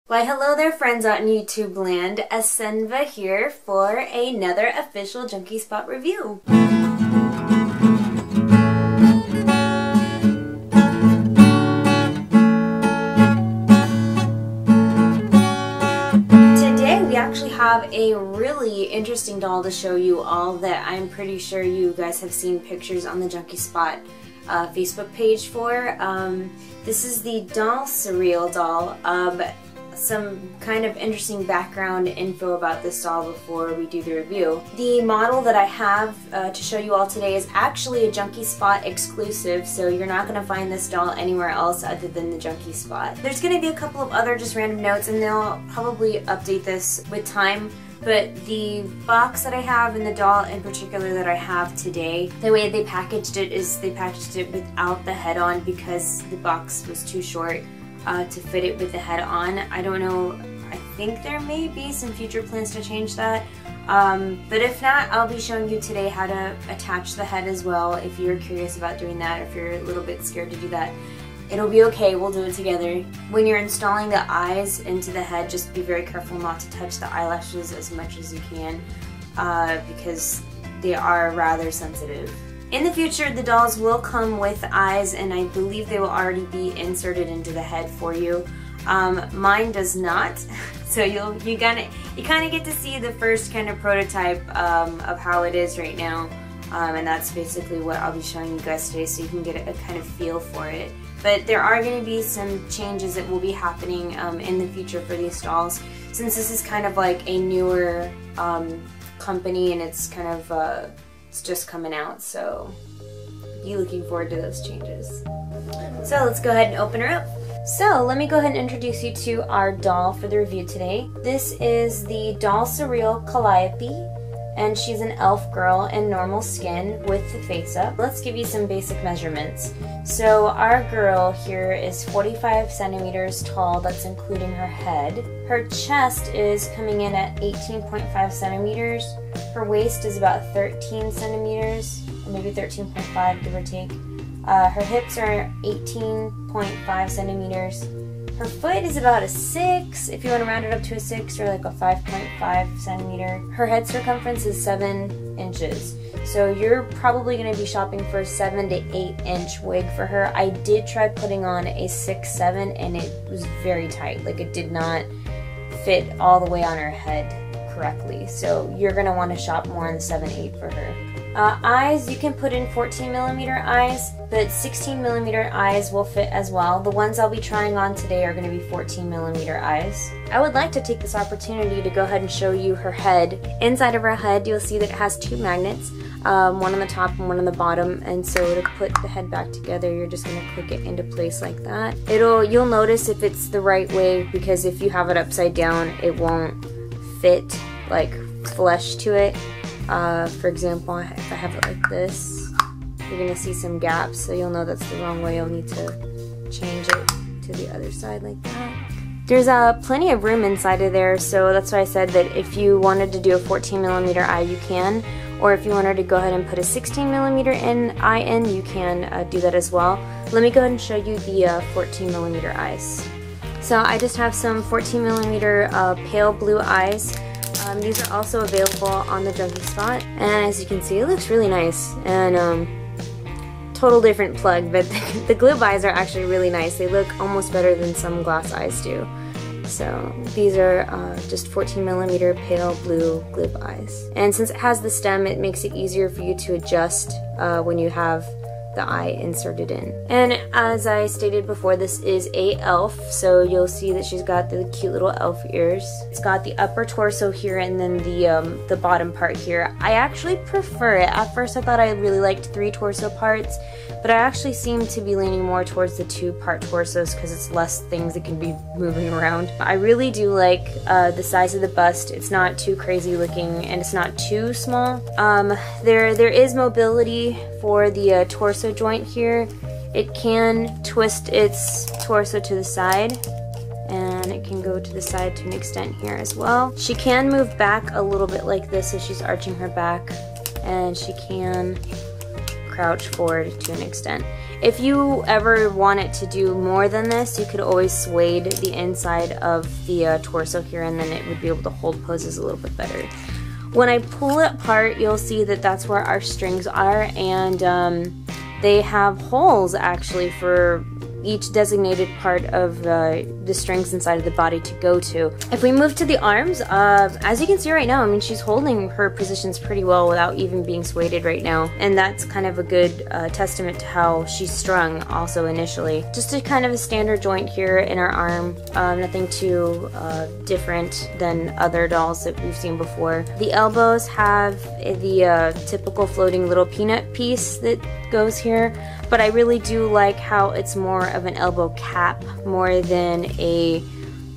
Why hello there friends out in YouTube land, Asenva here for another official Junky Spot review. Today we actually have a really interesting doll to show you all that I'm pretty sure you guys have seen pictures on the Junky Spot Facebook page for. This is the DollSurreal doll. Some kind of interesting background info about this doll before we do the review. The model that I have to show you all today is actually a Junky Spot exclusive, so you're not going to find this doll anywhere else other than the Junky Spot. There's going to be a couple of other just random notes, and they'll probably update this with time, but the box that I have and the doll in particular that I have today, the way they packaged it is they packaged it without the head on because the box was too short to fit it with the head on. I don't know, I think there may be some future plans to change that, but if not, I'll be showing you today how to attach the head as well if you're curious about doing that, if you're a little bit scared to do that. It'll be okay, we'll do it together. When you're installing the eyes into the head, just be very careful not to touch the eyelashes as much as you can because they are rather sensitive. In the future, the dolls will come with eyes, and I believe they will already be inserted into the head for you. Mine does not, so you kind of get to see the first kind of prototype of how it is right now, and that's basically what I'll be showing you guys today, so you can get a kind of feel for it. But there are going to be some changes that will be happening in the future for these dolls, since this is kind of like a newer company, and it's kind of it's just coming out, so be looking forward to those changes. So let's go ahead and open her up. So let me go ahead and introduce you to our doll for the review today. This is the DollSurreal Calliope, and she's an elf girl in normal skin with the face up. Let's give you some basic measurements. So our girl here is 45 centimeters tall, that's including her head. Her chest is coming in at 18.5 centimeters. Her waist is about 13 centimeters, or maybe 13.5 give or take. Her hips are 18.5 centimeters. Her foot is about a 6, if you want to round it up to a 6, or like a 5.5 centimeter. Her head circumference is 7 inches. So you're probably going to be shopping for a 7 to 8 inch wig for her. I did try putting on a 6-7 and it was very tight. Like it did not fit all the way on her head correctly. So you're going to want to shop more on the 7-8 for her. Eyes, you can put in 14mm eyes, but 16mm eyes will fit as well. The ones I'll be trying on today are going to be 14mm eyes. I would like to take this opportunity to go ahead and show you her head. Inside of her head, you'll see that it has 2 magnets, one on the top and one on the bottom, and so to put the head back together, you're just going to click it into place like that. You'll notice if it's the right way, because if you have it upside down, it won't fit like flush to it. For example, if I have it like this, you're going to see some gaps, so you'll know that's the wrong way. You'll need to change it to the other side like that. There's plenty of room inside of there, so that's why I said that if you wanted to do a 14mm eye, you can, or if you wanted to go ahead and put a 16mm eye in, you can do that as well. Let me go ahead and show you the 14mm eyes. So I just have some 14mm pale blue eyes. These are also available on the Junky Spot, and as you can see, it looks really nice, and total different plug, but the glib eyes are actually really nice. They look almost better than some glass eyes do. So these are just 14mm pale blue glib eyes, and since it has the stem, it makes it easier for you to adjust when you have the eye inserted in. And as I stated before, this is a elf, so you'll see that she's got the cute little elf ears. It's got the upper torso here and then the bottom part here. I actually prefer it. At first I thought I really liked 3 torso parts, but I actually seem to be leaning more towards the 2-part torsos because it's less things that can be moving around. I really do like the size of the bust. It's not too crazy looking and it's not too small. There is mobility for the torso joint here. It can twist its torso to the side, and it can go to the side to an extent here as well. She can move back a little bit like this if she's arching her back, and she can crouch forward to an extent. If you ever wanted to do more than this, you could always suede the inside of the torso here, and then it would be able to hold poses a little bit better. When I pull it apart, you'll see that that's where our strings are, and they have holes actually for each designated part of the strings inside of the body to go to. If we move to the arms, as you can see right now, I mean, she's holding her positions pretty well without even being sueded right now, and that's kind of a good testament to how she's strung also initially. Just a kind of a standard joint here in our arm, nothing too different than other dolls that we've seen before. The elbows have the typical floating little peanut piece that goes here, but I really do like how it's more of an elbow cap more than a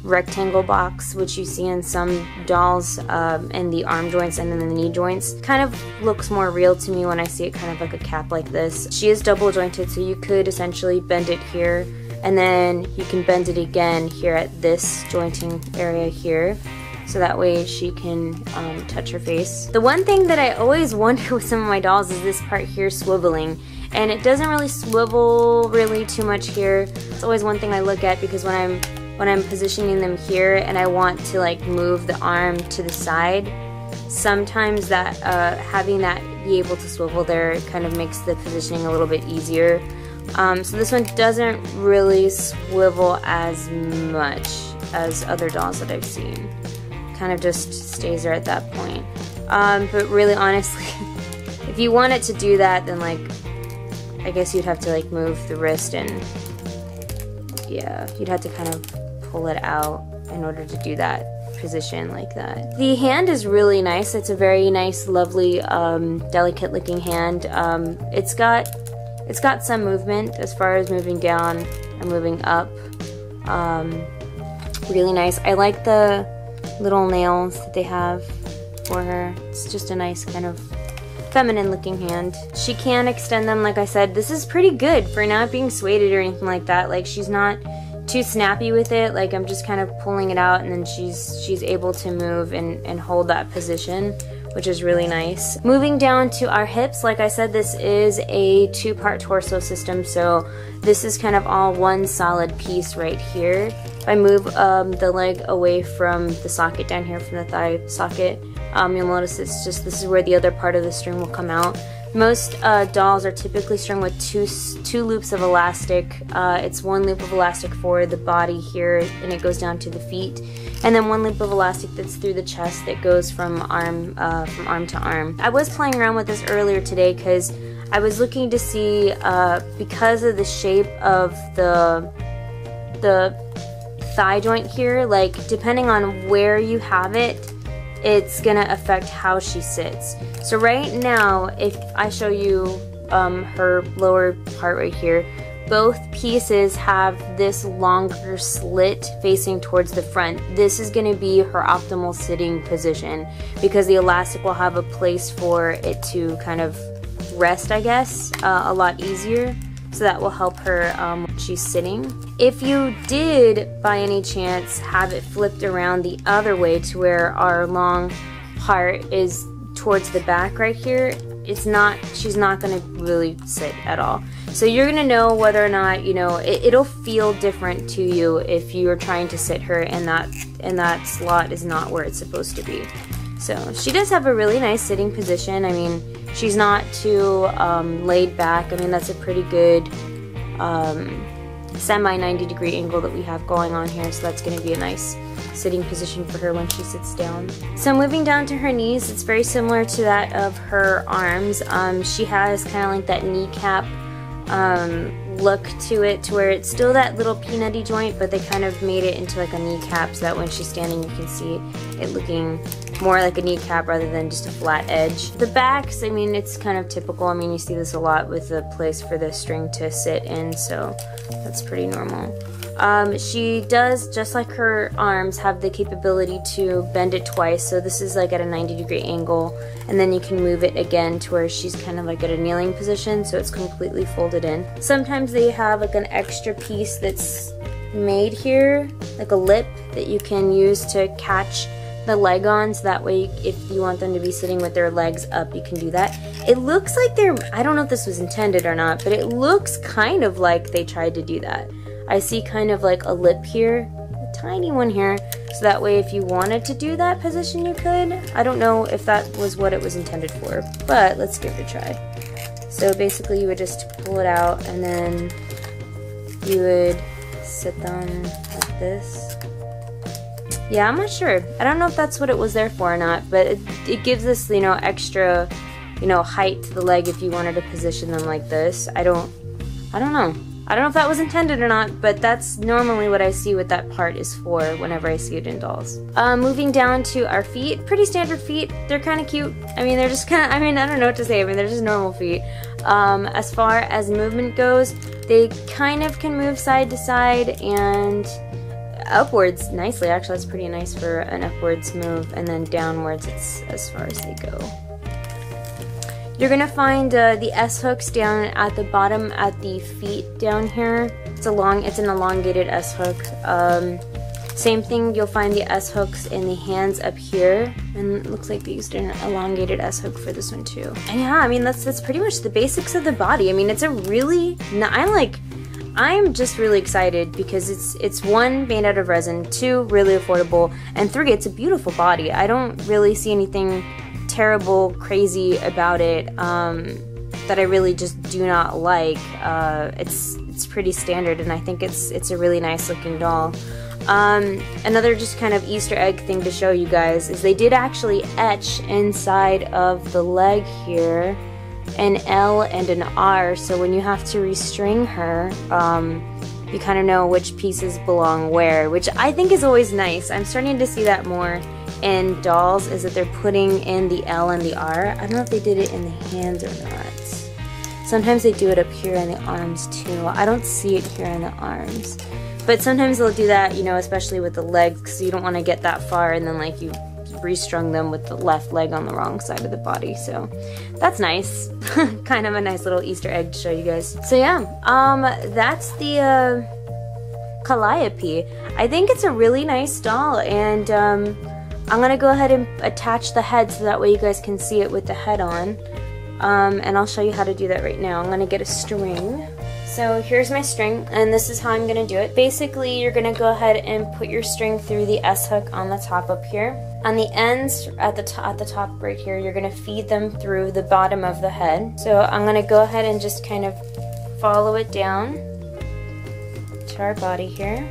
rectangle box, which you see in some dolls, and the arm joints and then the knee joints. Kind of looks more real to me when I see it kind of like a cap like this. She is double jointed, so you could essentially bend it here, and then you can bend it again here at this jointing area here, so that way she can touch her face. The one thing that I always wonder with some of my dolls is this part here swiveling, and it doesn't really swivel really too much here. It's always one thing I look at, because when I'm positioning them here and I want to like move the arm to the side, sometimes that having that be able to swivel there kind of makes the positioning a little bit easier. So this one doesn't really swivel as much as other dolls that I've seen. Kind of just stays there at that point. But really honestly, if you wanted to do that, then like I guess you'd have to like move the wrist, and yeah, you'd have to kind of pull it out in order to do that position like that. The hand is really nice. It's a very nice, lovely, delicate looking hand. It's got some movement as far as moving down and moving up. Really nice. I like the little nails that they have for her. It's just a nice kind of feminine looking hand. She can extend them, like I said. This is pretty good for not being sueded or anything like that. Like, she's not too snappy with it. Like, I'm just kind of pulling it out, and then she's able to move and hold that position, which is really nice. Moving down to our hips, like I said, this is a two-part torso system, so this is kind of all one solid piece right here. If I move the leg away from the socket down here, from the thigh socket, you'll notice it's just, this is where the other part of the string will come out. Most dolls are typically strung with two loops of elastic. It's one loop of elastic for the body here, and it goes down to the feet, and then one loop of elastic that's through the chest that goes from arm to arm. I was playing around with this earlier today because I was looking to see, because of the shape of the thigh joint here, like depending on where you have it, it's gonna affect how she sits. So right now, if I show you her lower part right here, both pieces have this longer slit facing towards the front. This is gonna be her optimal sitting position, because the elastic will have a place for it to kind of rest, I guess, a lot easier. So that will help her when she's sitting. If you did, by any chance, have it flipped around the other way to where our long part is towards the back right here, she's not gonna really sit at all. So you're gonna know whether or not, you know, it'll feel different to you if you're trying to sit her and that slot is not where it's supposed to be. So she does have a really nice sitting position. I mean, she's not too laid back. I mean, that's a pretty good semi 90-degree angle that we have going on here, so that's going to be a nice sitting position for her when she sits down. So moving down to her knees, it's very similar to that of her arms. She has kind of like that kneecap look to it, to where it's still that little peanutty joint, but they kind of made it into like a kneecap, so that when she's standing you can see it looking more like a kneecap rather than just a flat edge. The backs, I mean, it's kind of typical. I mean, you see this a lot with the place for the string to sit in, so that's pretty normal. She does, just like her arms, have the capability to bend it twice, so this is like at a 90-degree angle, and then you can move it again to where she's kind of like at a kneeling position, so it's completely folded in. Sometimes they have like an extra piece that's made here, like a lip that you can use to catch the leg on, so that way if you want them to be sitting with their legs up, you can do that. It looks like they're, I don't know if this was intended or not, but it looks kind of like they tried to do that. I see kind of like a lip here, a tiny one here, so that way if you wanted to do that position, you could. I don't know if that was what it was intended for, but let's give it a try. So basically you would just pull it out and then you would sit them like this. Yeah, I'm not sure. I don't know if that's what it was there for or not, but it gives us, you know, extra, you know, height to the leg if you wanted to position them like this. I don't know. I don't know if that was intended or not, but that's normally what I see what that part is for whenever I see it in dolls. Moving down to our feet, pretty standard feet. They're kind of cute. I mean, they're just kind of, I mean, I don't know what to say. I mean, they're just normal feet. As far as movement goes, they kind of can move side to side and upwards nicely. Actually, that's pretty nice for an upwards move, and then downwards it's as far as they go. You're gonna find the S-hooks down at the bottom at the feet down here. It's an elongated S-hook. Same thing, you'll find the S-hooks in the hands up here, and it looks like they used an elongated S-hook for this one too. And yeah, I mean that's pretty much the basics of the body. I mean, it's a really, I'm just really excited because it's one, made out of resin, two, really affordable, and three, it's a beautiful body. I don't really see anything terrible, crazy about it that I really just do not like. It's pretty standard, and I think it's a really nice looking doll. Another just kind of Easter egg thing to show you guys is they did actually etch inside of the leg here an L and an R, so when you have to restring her, you kind of know which pieces belong where, which I think is always nice. I'm starting to see that more in dolls, is that they're putting in the L and the R. I don't know if they did it in the hands or not. Sometimes they do it up here in the arms too. I don't see it here in the arms. But sometimes they'll do that, you know, especially with the legs, because you don't want to get that far and then like you restrung them with the left leg on the wrong side of the body. So that's nice. Kind of a nice little Easter egg to show you guys. So yeah, that's the Calliope. I think it's a really nice doll, and I'm gonna go ahead and attach the head so that way you guys can see it with the head on. And I'll show you how to do that right now. I'm gonna get a string. So here's my string, and this is how I'm gonna do it. Basically, you're gonna go ahead and put your string through the S-hook on the top up here. On the ends, at the top right here, you're gonna feed them through the bottom of the head. So I'm gonna go ahead and just kind of follow it down to our body here.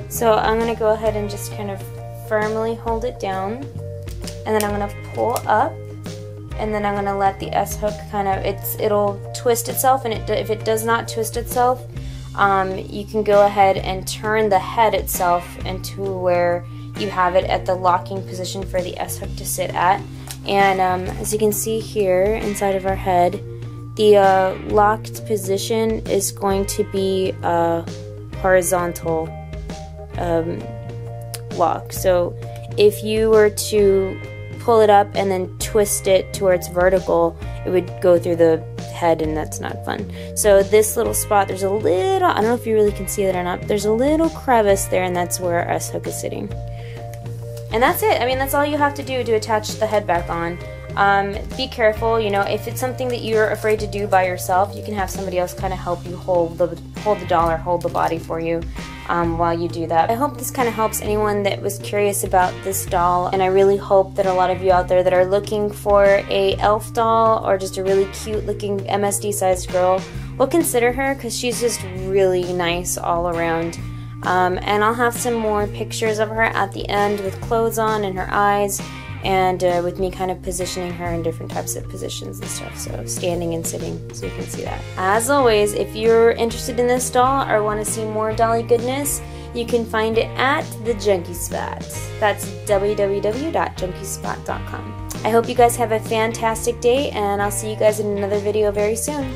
So I'm gonna go ahead and just kind of firmly hold it down, and then I'm gonna pull up, and then I'm gonna let the S-hook kind of, it'll twist itself, and if it does not twist itself, you can go ahead and turn the head itself into where you have it at the locking position for the S-hook to sit at. And as you can see here inside of our head, the locked position is going to be a horizontal lock. So if you were to pull it up and then twist it to where it's vertical, it would go through the head, and that's not fun. So this little spot, there's a little, I don't know if you really can see it or not, but there's a little crevice there, and that's where our S-hook is sitting. And that's it. I mean, that's all you have to do to attach the head back on. Be careful, you know, if it's something that you're afraid to do by yourself, you can have somebody else kind of help you hold the doll or hold the body for you while you do that. I hope this kind of helps anyone that was curious about this doll, and I really hope that a lot of you out there that are looking for a elf doll or just a really cute looking MSD sized girl will consider her, because she's just really nice all around. And I'll have some more pictures of her at the end with clothes on and her eyes, and with me kind of positioning her in different types of positions and stuff, so standing and sitting, so you can see that. As always, if you're interested in this doll or want to see more dolly goodness, you can find it at the Junky Spot. That's www.junkyspot.com. I hope you guys have a fantastic day, and I'll see you guys in another video very soon.